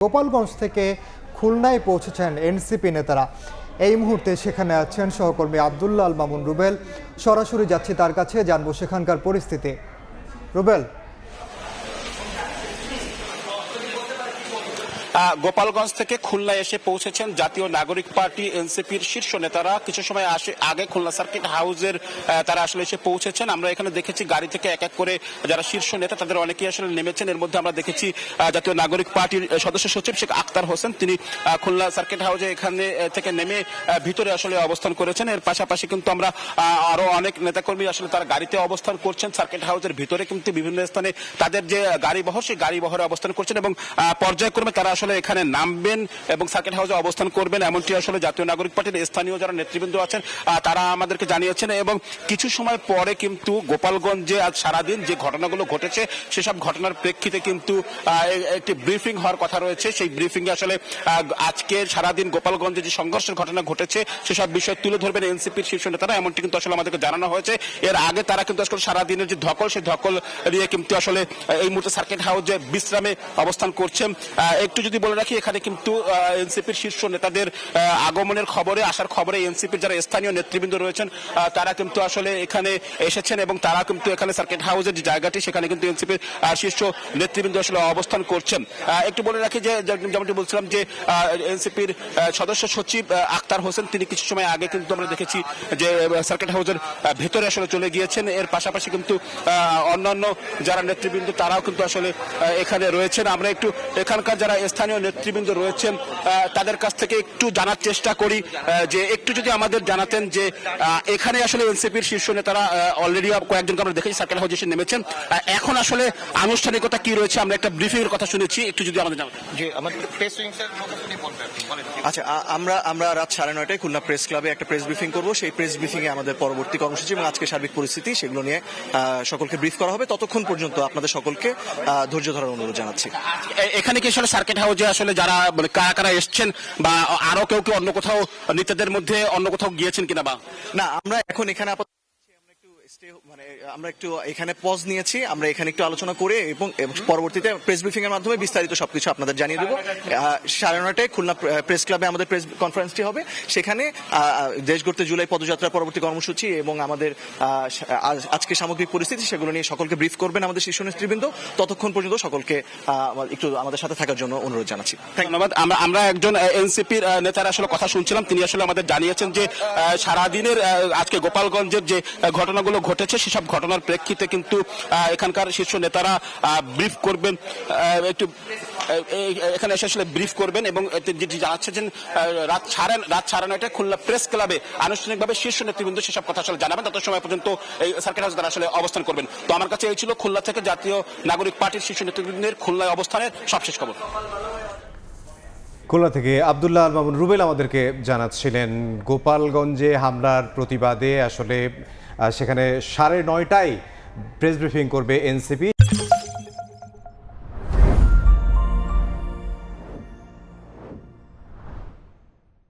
গোপালগঞ্জ থেকে খুলনায় পৌঁছেছেন এনসিপি নেতারা। এই মুহূর্তে সেখানে আছেন সহকর্মী আব্দুল্লাহ আল মামুন রুবেল। সরাসরি যাচ্ছি তার কাছে, জানবো সেখানকার পরিস্থিতি। রুবেল, গোপালগঞ্জ থেকে খুলনায় এসে পৌঁছেছেন জাতীয় নাগরিক পার্টি এনসিপির শীর্ষ নেতারা। কিছু সময় আগে খুলনা সার্কিট হাউসের তারা আসলে এসে পৌঁছেছেন। আমরা এখানে দেখেছি গাড়ি থেকে এক এক করে যারা শীর্ষ নেতা তাদের অনেকেই আসলে নেমেছেন। এর মধ্যে আমরা দেখেছি জাতীয় নাগরিক পার্টির সদস্য সচিব শেখ আক্তার হোসেন, তিনি খুলনা সার্কিট হাউসে এখানে থেকে নেমে ভিতরে আসলে অবস্থান করেছেন। এর পাশাপাশি কিন্তু আমরা আরো অনেক নেতাকর্মী আসলে তারা গাড়িতে অবস্থান করছেন। সার্কিট হাউসের ভিতরে কিন্তু বিভিন্ন স্থানে তাদের যে গাড়িবহর সেই গাড়িবহরে অবস্থান করছেন এবং পর্যায়ক্রমে তারা আসলে এখানে নামবেন এবং সার্কিট হাউসে অবস্থান করবেন, এমনটি আসলে জাতীয় নাগরিক পার্টির স্থানীয় যারা নেতৃবৃন্দ আছেন তারা আমাদেরকে জানিয়েছেন। এবং কিছু সময় পরে কিন্তু গোপালগঞ্জে আজ সারাদিন যে ঘটনাগুলো ঘটেছে সেসব ঘটনার প্রেক্ষিতে কিন্তু একটি ব্রিফিং হওয়ার কথা রয়েছে। সেই ব্রিফিং এ আসলে আজকে সারাদিন গোপালগঞ্জে যে সংঘর্ষের ঘটনা ঘটেছে সেসব বিষয় তুলে ধরবেন এনসিপির শীর্ষ নেতারা, এমনটি কিন্তু আসলে আমাদেরকে জানানো হয়েছে। এর আগে তারা কিন্তু আসলে সারাদিনের যে ধকল সেই ধকল নিয়ে কিন্তু আসলে এই মুহূর্তে সার্কিট হাউসে বিশ্রামে অবস্থান করছেন। একটু যদি বলে রাখি, এখানে কিন্তু এনসিপির শীর্ষ নেতাদের আগমনের খবরে আসার খবরে এনসিপির যারা স্থানীয় নেতৃবৃন্দ রয়েছেন তারা কিন্তু আসলে এখানে এসেছেন এবং তারা কিন্তু এখানে সার্কিট হাউসের যে জায়গাটি সেখানে কিন্তু এনসিপির শীর্ষ নেতৃবৃন্দ আসলে অবস্থান করছেন। একটু বলে রাখি যে যেমনটি বলছিলাম যে এনসিপির সদস্য সচিব আক্তার হোসেন তিনি কিছু সময় আগে কিন্তু আমরা দেখেছি যে সার্কিট হাউসের ভেতরে আসলে চলে গিয়েছেন। এর পাশাপাশি কিন্তু অন্যান্য যারা নেতৃবৃন্দ তারাও কিন্তু আসলে এখানে রয়েছেন। আমরা একটু এখানকার যারা স্থানীয় নেতৃবৃন্দ রয়েছেন তাদের কাছ থেকে একটু জানার চেষ্টা করি যে একটু যদি আমাদের জানাতেন যে এখানে আসলে এনসিপির শীর্ষ নেতারা অলরেডি কয়েকজনকে আমরা দেখেছি সার্কিট হাউসে নেমেছেন, এখন আসলে আনুষ্ঠানিকতা কি রয়েছে? আমরা একটা ব্রিফিং এর কথা শুনেছি, একটু যদি আমাদের জানাতেন। জি, আমাদের প্রেস উইং স্যার আচ্ছা, আমরা রাত 9:30টায় খুলনা প্রেস ক্লাবে একটা প্রেস ব্রিফিং করব। সেই প্রেস ব্রিফিং এ আমাদের পরবর্তী কর্মসূচি এবং আজকে সার্বিক পরিস্থিতি সেগুলো নিয়ে সকলকে ব্রিফ করা হবে। ততক্ষণ পর্যন্ত আপনাদের সকলকে ধৈর্য ধরার অনুরোধ জানাচ্ছি। এখানে কি আসলে সার্কিট হাউসে আসলে যারা কারা কারা এসছেন বা আরো কেউ অন্য কোথাও নেতাদের মধ্যে অন্য কোথাও গিয়েছেন কিনা? বা না, আমরা এখন এখানে আমরা একটু এখানে পজ নিয়েছি, আমরা এখানে একটু আলোচনা করে এবং পরবর্তীতে প্রেস ব্রিফিং এর মাধ্যমে বিস্তারিত সবকিছু আপনাদের জানিয়ে দেবো। 9:30টায় খুলনা প্রেস ক্লাবে আমাদের প্রেস কনফারেন্সটি হবে। সেখানে দেশ গড়তে জুলাই পদযাত্রার পরবর্তী কর্মসূচি এবং আমাদের আজকে সামগ্রিক পরিস্থিতি সেগুলো নিয়ে সকলকে ব্রিফ করবেন আমাদের শীর্ষ নেতৃবৃন্দ। ততক্ষণ পর্যন্ত সকলকে একটু আমাদের সাথে থাকার জন্য অনুরোধ জানাচ্ছি। ধন্যবাদ। আমরা একজন এনসিপির নেতার আসলে কথা শুনছিলাম, তিনি আসলে আমাদের জানিয়েছেন যে সারাদিনের আজকে গোপালগঞ্জের যে ঘটনাগুলো ঘটেছে সেসব ঘটনার প্রেক্ষিতে কিন্তু এখানকার শীর্ষ নেতারা ব্রিফ করবেন, একটু এখানে এসে আসলে ব্রিফ করবেন এবং জানাচ্ছেন রাত 9:30টায় খুলনা প্রেস ক্লাবে আনুষ্ঠানিকভাবে শীর্ষ নেতৃবৃন্দ সেসব কথা আসলে জানাবেন। তত সময় পর্যন্ত এই সার্কিট হাউসে তারা আসলে অবস্থান করবেন। তো আমার কাছে এই ছিল খুলনা থেকে জাতীয় নাগরিক পার্টির শীর্ষ নেতৃবৃন্দের খুলনায় অবস্থানের সবশেষ খবর। খুলনা থেকে আব্দুল্লাহ আল মামুন রুবেল আমাদেরকে জানাচ্ছিলেন গোপালগঞ্জে হামলার প্রতিবাদে আসলে সেখানে 9:30টায় প্রেস ব্রিফিং করবে এনসিপি।